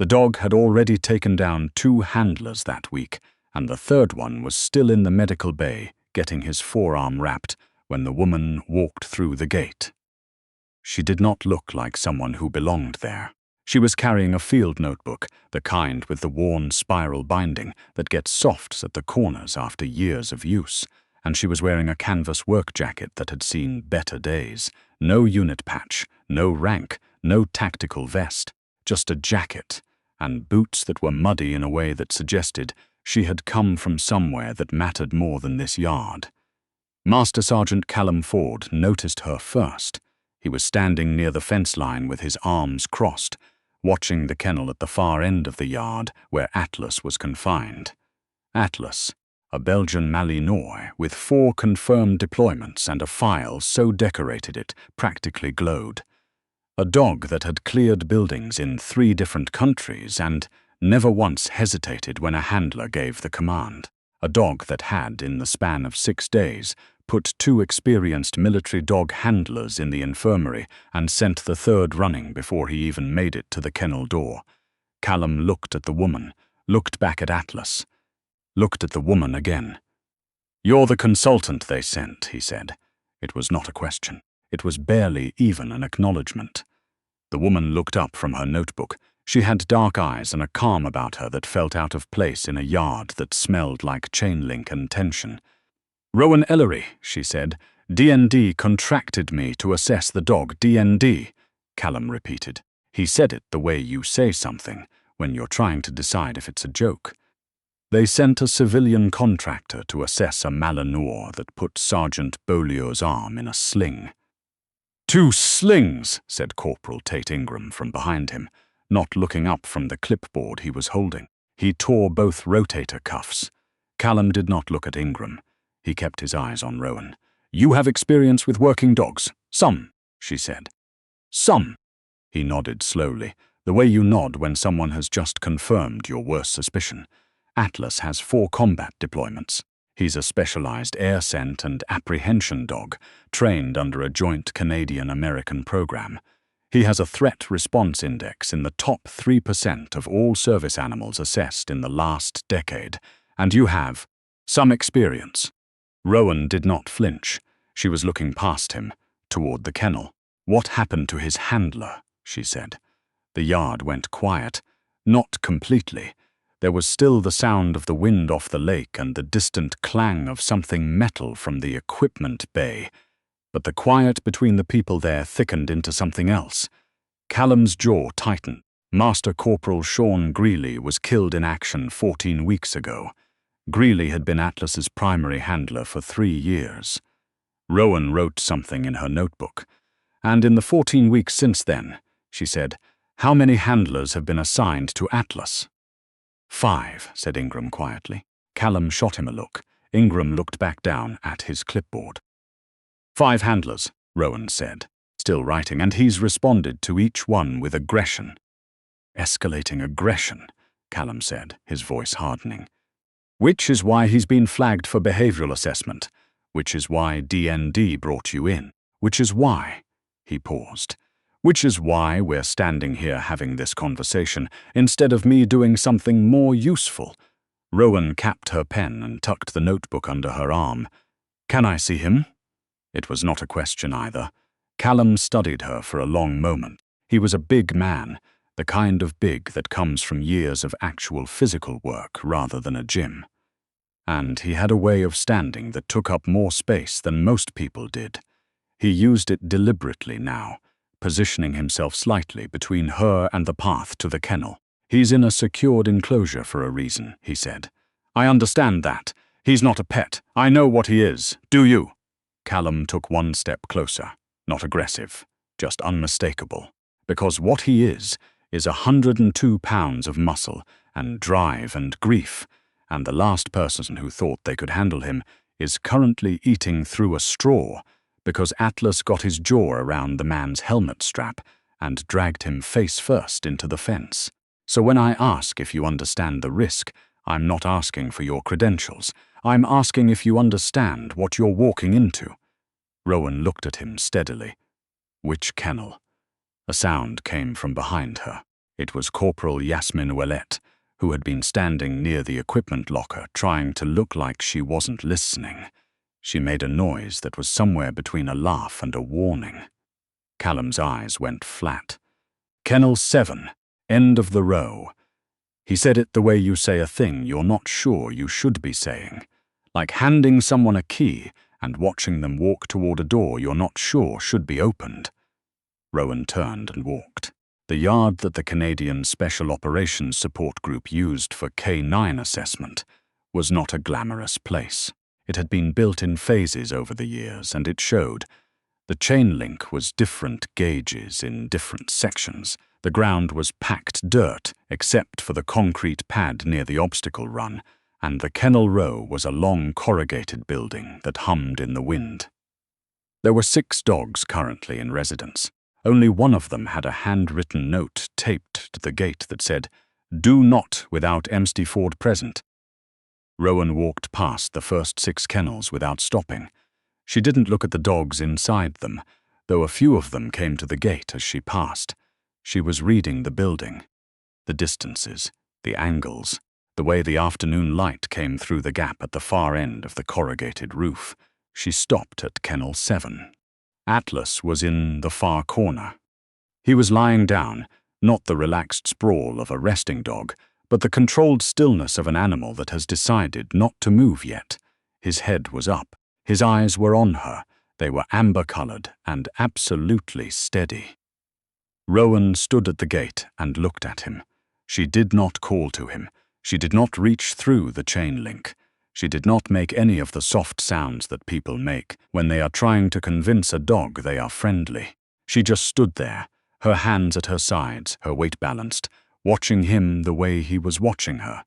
The dog had already taken down 2 handlers that week, and the third one was still in the medical bay, getting his forearm wrapped, when the woman walked through the gate. She did not look like someone who belonged there. She was carrying a field notebook, the kind with the worn spiral binding that gets soft at the corners after years of use, and she was wearing a canvas work jacket that had seen better days. No unit patch, no rank, no tactical vest, just a jacket, and boots that were muddy in a way that suggested she had come from somewhere that mattered more than this yard. Master Sergeant Callum Ford noticed her first. He was standing near the fence line with his arms crossed, watching the kennel at the far end of the yard where Atlas was confined. Atlas, a Belgian Malinois with 4 confirmed deployments and a file so decorated it practically glowed. A dog that had cleared buildings in 3 different countries and never once hesitated when a handler gave the command. A dog that had, in the span of 6 days, put 2 experienced military dog handlers in the infirmary and sent the 3rd running before he even made it to the kennel door. Callum looked at the woman, looked back at Atlas, looked at the woman again. "You're the consultant they sent," he said. It was not a question. It was barely even an acknowledgement. The woman looked up from her notebook. She had dark eyes and a calm about her that felt out of place in a yard that smelled like chain link and tension. "Rowan Ellery," she said. "D&D contracted me to assess the dog. D&D," Callum repeated. He said it the way you say something when you're trying to decide if it's a joke. They sent a civilian contractor to assess a Malinois that put Sergeant Beaulieu's arm in a sling. "2 slings," said Corporal Tate Ingram from behind him, not looking up from the clipboard he was holding. He tore both rotator cuffs. Callum did not look at Ingram. He kept his eyes on Rowan. "You have experience with working dogs?" "Some," she said. "Some." He nodded slowly, the way you nod when someone has just confirmed your worst suspicion. "Atlas has 4 combat deployments. He's a specialized air scent and apprehension dog, trained under a joint Canadian-American program. He has a threat response index in the top 3% of all service animals assessed in the last decade, and you have some experience." Rowan did not flinch. She was looking past him, toward the kennel. "What happened to his handler?" she said. The yard went quiet. Not completely. There was still the sound of the wind off the lake and the distant clang of something metal from the equipment bay. But the quiet between the people there thickened into something else. Callum's jaw tightened. Master Corporal Sean Greeley was killed in action 14 weeks ago. Greeley had been Atlas's primary handler for 3 years. Rowan wrote something in her notebook. "And in the 14 weeks since then," she said, "how many handlers have been assigned to Atlas?" 5, said Ingram quietly. Callum shot him a look. Ingram looked back down at his clipboard. 5 handlers, Rowan said, still writing, and he's responded to each one with aggression. "Escalating aggression," Callum said, his voice hardening. "Which is why he's been flagged for behavioral assessment. Which is why D&D brought you in. Which is why," he paused, "which is why we're standing here having this conversation, instead of me doing something more useful." Rowan capped her pen and tucked the notebook under her arm. "Can I see him?" It was not a question either. Callum studied her for a long moment. He was a big man, the kind of big that comes from years of actual physical work rather than a gym. And he had a way of standing that took up more space than most people did. He used it deliberately now, positioning himself slightly between her and the path to the kennel. "He's in a secured enclosure for a reason," he said. "I understand that. He's not a pet. I know what he is. Do you?" Callum took 1 step closer. Not aggressive, just unmistakable. Because what he is 102 pounds of muscle and drive and grief, and the last person who thought they could handle him is currently eating through a straw because Atlas got his jaw around the man's helmet strap and dragged him face first into the fence. So when I ask if you understand the risk, I'm not asking for your credentials. I'm asking if you understand what you're walking into. Rowan looked at him steadily. "Which kennel?" A sound came from behind her. It was Corporal Yasmin Ouellet, who had been standing near the equipment locker trying to look like she wasn't listening. She made a noise that was somewhere between a laugh and a warning. Callum's eyes went flat. "Kennel 7, end of the row." He said it the way you say a thing you're not sure you should be saying, like handing someone a key and watching them walk toward a door you're not sure should be opened. Rowan turned and walked. The yard that the Canadian Special Operations Support Group used for K9 assessment was not a glamorous place. It had been built in phases over the years, and it showed. The chain link was different gauges in different sections. The ground was packed dirt, except for the concrete pad near the obstacle run, and the kennel row was a long corrugated building that hummed in the wind. There were 6 dogs currently in residence. Only one of them had a handwritten note taped to the gate that said, "Do not without MC Ford present." Rowan walked past the first 6 kennels without stopping. She didn't look at the dogs inside them, though a few of them came to the gate as she passed. She was reading the building. The distances, the angles, the way the afternoon light came through the gap at the far end of the corrugated roof. She stopped at Kennel 7. Atlas was in the far corner. He was lying down, not the relaxed sprawl of a resting dog, but the controlled stillness of an animal that has decided not to move yet. His head was up. His eyes were on her. They were amber-colored and absolutely steady. Rowan stood at the gate and looked at him. She did not call to him. She did not reach through the chain link. She did not make any of the soft sounds that people make when they are trying to convince a dog they are friendly. She just stood there, her hands at her sides, her weight balanced, watching him the way he was watching her.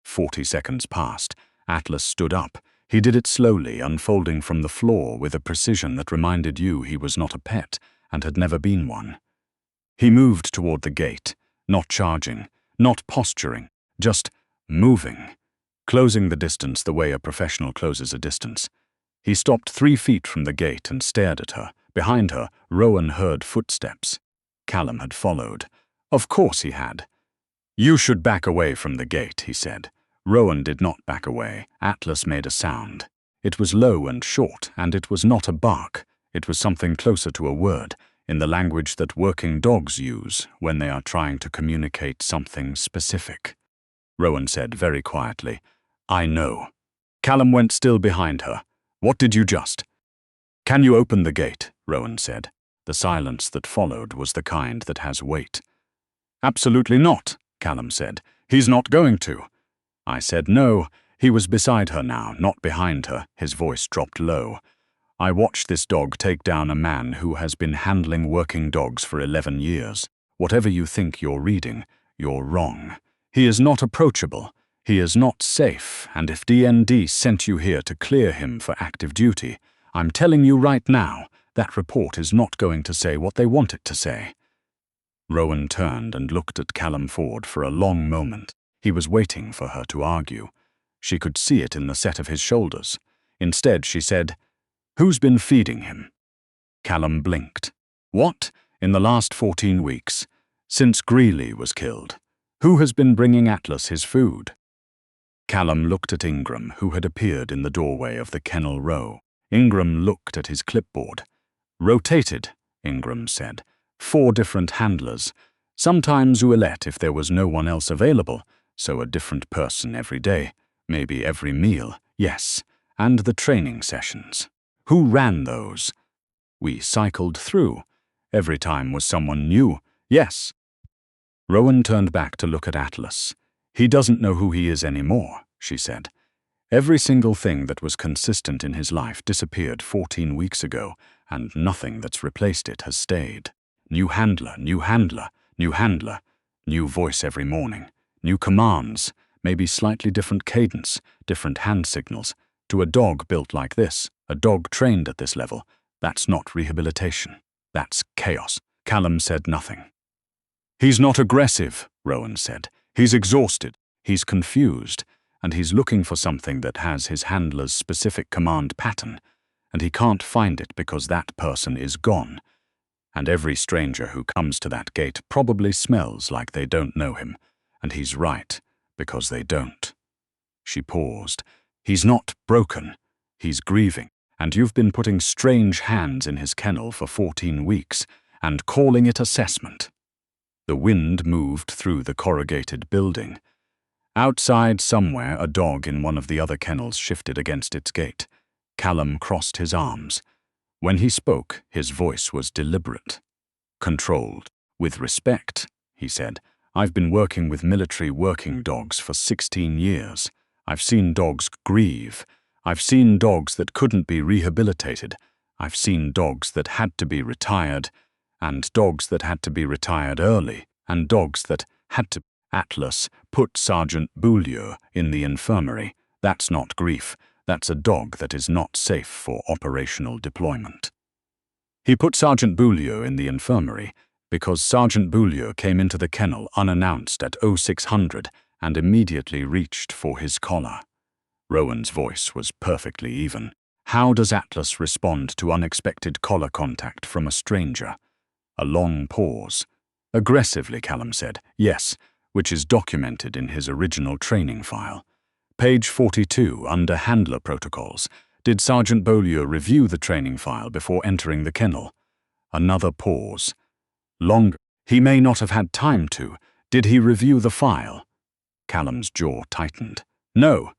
40 seconds passed. Atlas stood up. He did it slowly, unfolding from the floor with a precision that reminded you he was not a pet and had never been one. He moved toward the gate, not charging, not posturing, just moving, closing the distance the way a professional closes a distance. He stopped 3 feet from the gate and stared at her. Behind her, Rowan heard footsteps. Callum had followed. Of course he had. "You should back away from the gate," he said. Rowan did not back away. Atlas made a sound. It was low and short, and it was not a bark. It was something closer to a word, in the language that working dogs use when they are trying to communicate something specific. Rowan said very quietly, "I know." Callum went still behind her. "What did you just?" "Can you open the gate?" Rowan said. The silence that followed was the kind that has weight. "Absolutely not," Callum said. "He's not going to." I said no. He was beside her now, not behind her. His voice dropped low. "I watched this dog take down a man who has been handling working dogs for 11 years. Whatever you think you're reading, you're wrong. He is not approachable. He is not safe, and if DND sent you here to clear him for active duty, I'm telling you right now, that report is not going to say what they want it to say." Rowan turned and looked at Callum Ford for a long moment. He was waiting for her to argue. She could see it in the set of his shoulders. Instead, she said, "Who's been feeding him?" Callum blinked. "What? In the last 14 weeks? Since Greeley was killed? Who has been bringing Atlas his food?" Callum looked at Ingram, who had appeared in the doorway of the kennel row. Ingram looked at his clipboard. "Rotated," Ingram said. 4 different handlers. Sometimes Ouellet if there was no one else available, so a different person every day, maybe every meal, yes, and the training sessions. Who ran those? We cycled through. Every time was someone new, yes. Rowan turned back to look at Atlas. "He doesn't know who he is anymore," she said. "Every single thing that was consistent in his life disappeared 14 weeks ago, and nothing that's replaced it has stayed. New handler, new handler, new handler, new voice every morning, new commands, maybe slightly different cadence, different hand signals. To a dog built like this, a dog trained at this level, that's not rehabilitation. That's chaos." Callum said nothing. "He's not aggressive," Rowan said. "He's exhausted, he's confused, and he's looking for something that has his handler's specific command pattern, and he can't find it because that person is gone. And every stranger who comes to that gate probably smells like they don't know him, and he's right, because they don't. She paused. He's not broken. He's grieving, and you've been putting strange hands in his kennel for 14 weeks, and calling it assessment. The wind moved through the corrugated building. Outside somewhere, a dog in one of the other kennels shifted against its gate. Callum crossed his arms. When he spoke, his voice was deliberate, controlled. With respect, he said, I've been working with military working dogs for 16 years. I've seen dogs grieve. I've seen dogs that couldn't be rehabilitated. I've seen dogs that had to be retired, and dogs that had to be retired early, and dogs that had to. Atlas put Sergeant Beaulieu in the infirmary. That's not grief. That's a dog that is not safe for operational deployment. He put Sergeant Beaulieu in the infirmary because Sergeant Beaulieu came into the kennel unannounced at 0600 and immediately reached for his collar. Rowan's voice was perfectly even. How does Atlas respond to unexpected collar contact from a stranger? A long pause. Aggressively, Callum said, yes, which is documented in his original training file. Page 42, under Handler Protocols. Did Sergeant Beaulieu review the training file before entering the kennel? Another pause. Longer. He may not have had time to. Did he review the file? Callum's jaw tightened. No.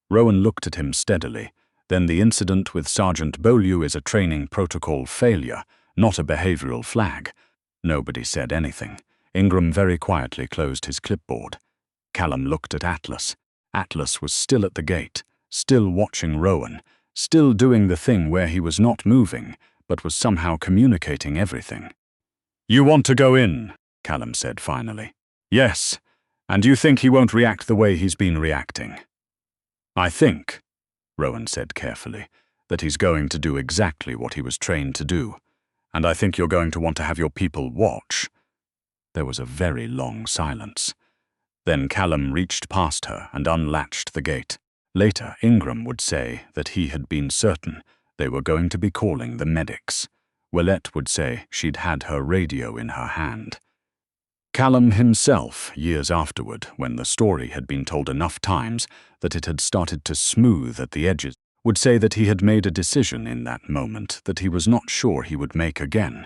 Rowan looked at him steadily. Then the incident with Sergeant Beaulieu is a training protocol failure, not a behavioral flag. Nobody said anything. Ingram very quietly closed his clipboard. Callum looked at Atlas. Atlas was still at the gate, still watching Rowan, still doing the thing where he was not moving, but was somehow communicating everything. You want to go in, Callum said finally. Yes, and you think he won't react the way he's been reacting? I think, Rowan said carefully, that he's going to do exactly what he was trained to do, and I think you're going to want to have your people watch. There was a very long silence. Then Callum reached past her and unlatched the gate. Later, Ingram would say that he had been certain they were going to be calling the medics. Willette would say she'd had her radio in her hand. Callum himself, years afterward, when the story had been told enough times that it had started to smooth at the edges, would say that he had made a decision in that moment that he was not sure he would make again,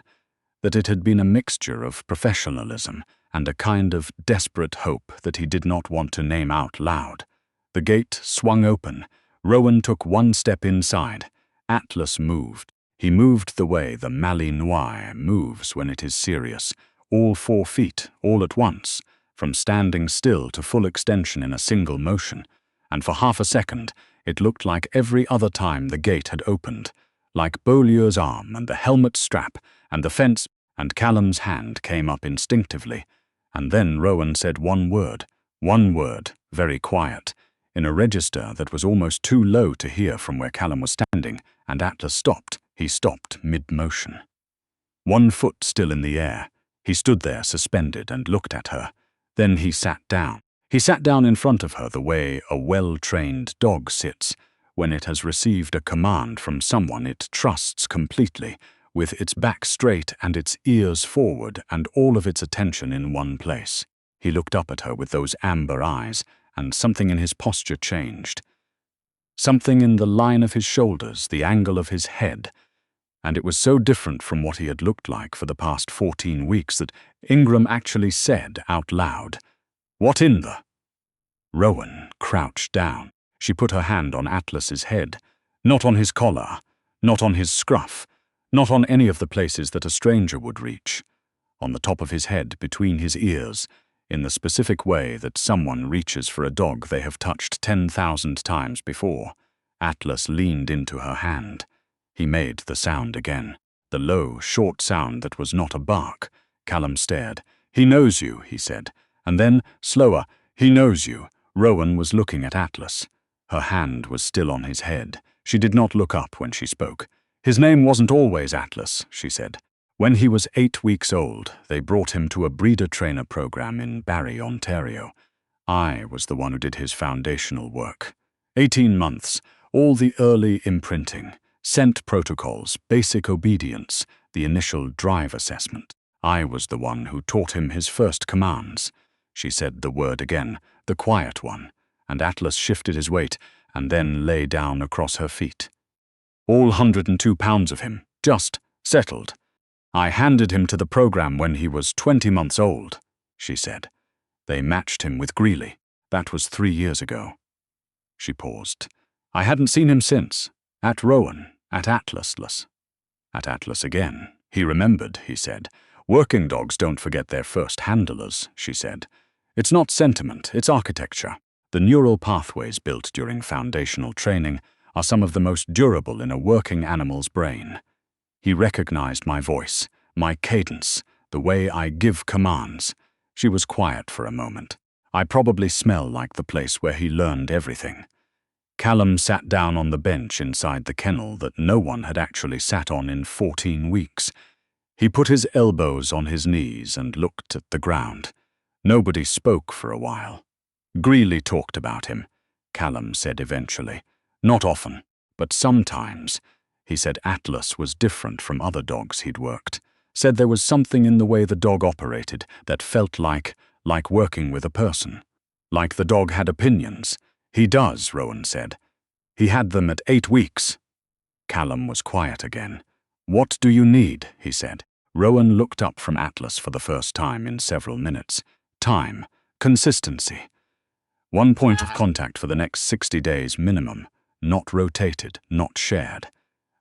that it had been a mixture of professionalism and a kind of desperate hope that he did not want to name out loud. The gate swung open. Rowan took one step inside. Atlas moved. He moved the way the Malinois moves when it is serious, all 4 feet, all at once, from standing still to full extension in a single motion, and for half a second it looked like every other time the gate had opened, like Beaulieu's arm and the helmet strap and the fence, and Callum's hand came up instinctively, and then Rowan said one word, very quiet, in a register that was almost too low to hear from where Callum was standing, and Atlas stopped. He stopped mid-motion. 1 foot still in the air. He stood there suspended and looked at her. Then he sat down. He sat down in front of her the way a well-trained dog sits when it has received a command from someone it trusts completely, with its back straight and its ears forward and all of its attention in one place. He looked up at her with those amber eyes, and something in his posture changed. Something in the line of his shoulders, the angle of his head, and it was so different from what he had looked like for the past 14 weeks that Ingram actually said out loud, "What in the?" Rowan crouched down. She put her hand on Atlas's head, not on his collar, not on his scruff, not on any of the places that a stranger would reach, on the top of his head between his ears, in the specific way that someone reaches for a dog they have touched 10,000 times before. Atlas leaned into her hand. He made the sound again, the low, short sound that was not a bark. Callum stared. "He knows you," he said, and then, slower, "He knows you." Rowan was looking at Atlas. Her hand was still on his head. She did not look up when she spoke. "His name wasn't always Atlas," she said. "When he was 8 weeks old, they brought him to a breeder-trainer program in Barrie, Ontario. I was the one who did his foundational work. 18 months, all the early imprinting, scent protocols, basic obedience, the initial drive assessment. I was the one who taught him his first commands. She said the word again, the quiet one, and Atlas shifted his weight and then lay down across her feet. All 102 pounds of him, just settled. I handed him to the program when he was 20 months old, she said. They matched him with Greeley. That was 3 years ago. She paused. I hadn't seen him since. At Rowan, at Atlas. At Atlas again. He remembered, he said. Working dogs don't forget their first handlers, she said. It's not sentiment, it's architecture. The neural pathways built during foundational training are some of the most durable in a working animal's brain. He recognized my voice, my cadence, the way I give commands. She was quiet for a moment. I probably smell like the place where he learned everything. Callum sat down on the bench inside the kennel that no one had actually sat on in 14 weeks. He put his elbows on his knees and looked at the ground. Nobody spoke for a while. Greeley talked about him, Callum said eventually. Not often, but sometimes. He said Atlas was different from other dogs he'd worked. Said there was something in the way the dog operated that felt like working with a person. Like the dog had opinions. He does, Rowan said. He had them at 8 weeks. Callum was quiet again. What do you need? He said. Rowan looked up from Atlas for the first time in several minutes. Time. Consistency. 1 point of contact for the next 60 days minimum. Not rotated, not shared.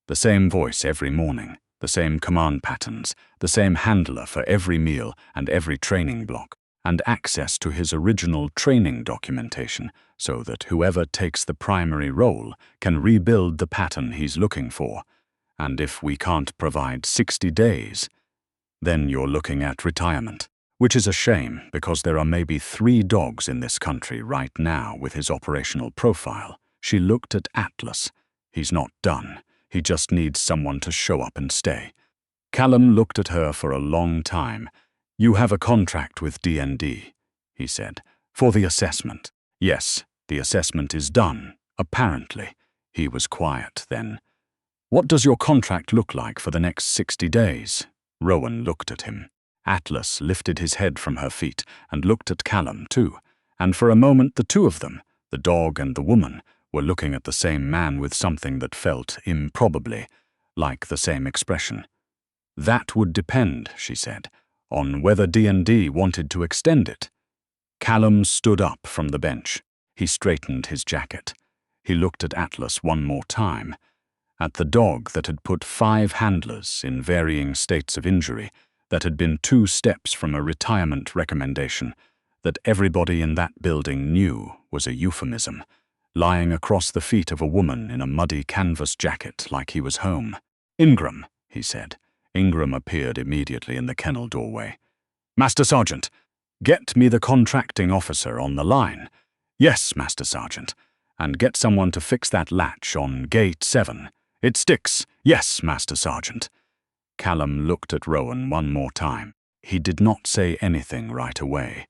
The same voice every morning, the same command patterns, the same handler for every meal and every training block, and access to his original training documentation so that whoever takes the primary role can rebuild the pattern he's looking for. And if we can't provide 60 days, then you're looking at retirement. Which is a shame because there are maybe 3 dogs in this country right now with his operational profile. She looked at Atlas. He's not done. He just needs someone to show up and stay. Callum looked at her for a long time. You have a contract with D&D, he said, for the assessment. Yes, the assessment is done, apparently. He was quiet then. What does your contract look like for the next 60 days? Rowan looked at him. Atlas lifted his head from her feet and looked at Callum too, and for a moment the two of them, the dog and the woman, were looking at the same man with something that felt improbably like the same expression. That would depend, she said, on whether D&D wanted to extend it. Callum stood up from the bench. He straightened his jacket. He looked at Atlas one more time, at the dog that had put 5 handlers in varying states of injury, that had been 2 steps from a retirement recommendation, that everybody in that building knew was a euphemism, lying across the feet of a woman in a muddy canvas jacket like he was home. Ingram, he said. Ingram appeared immediately in the kennel doorway. Master Sergeant, get me the contracting officer on the line. Yes, Master Sergeant. And get someone to fix that latch on gate 7. It sticks. Yes, Master Sergeant. Callum looked at Rowan one more time. He did not say anything right away.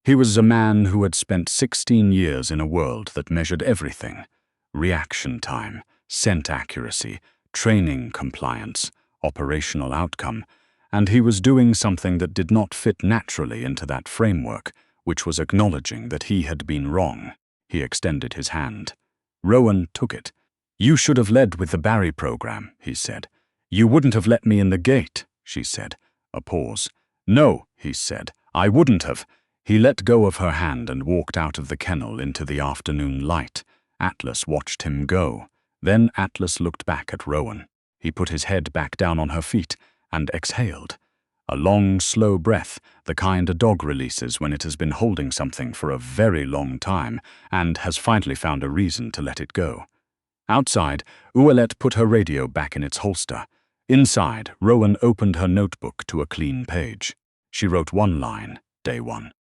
He was a man who had spent 16 years in a world that measured everything. Reaction time, scent accuracy, training compliance, operational outcome, and he was doing something that did not fit naturally into that framework, which was acknowledging that he had been wrong. He extended his hand. Rowan took it. You should have led with the Barry program, he said. You wouldn't have let me in the gate, she said. A pause. No, he said, I wouldn't have. He let go of her hand and walked out of the kennel into the afternoon light. Atlas watched him go. Then Atlas looked back at Rowan. He put his head back down on her feet and exhaled. A long, slow breath, the kind a dog releases when it has been holding something for a very long time and has finally found a reason to let it go. Outside, Ouellette put her radio back in its holster. Inside, Rowan opened her notebook to a clean page. She wrote one line, day 1.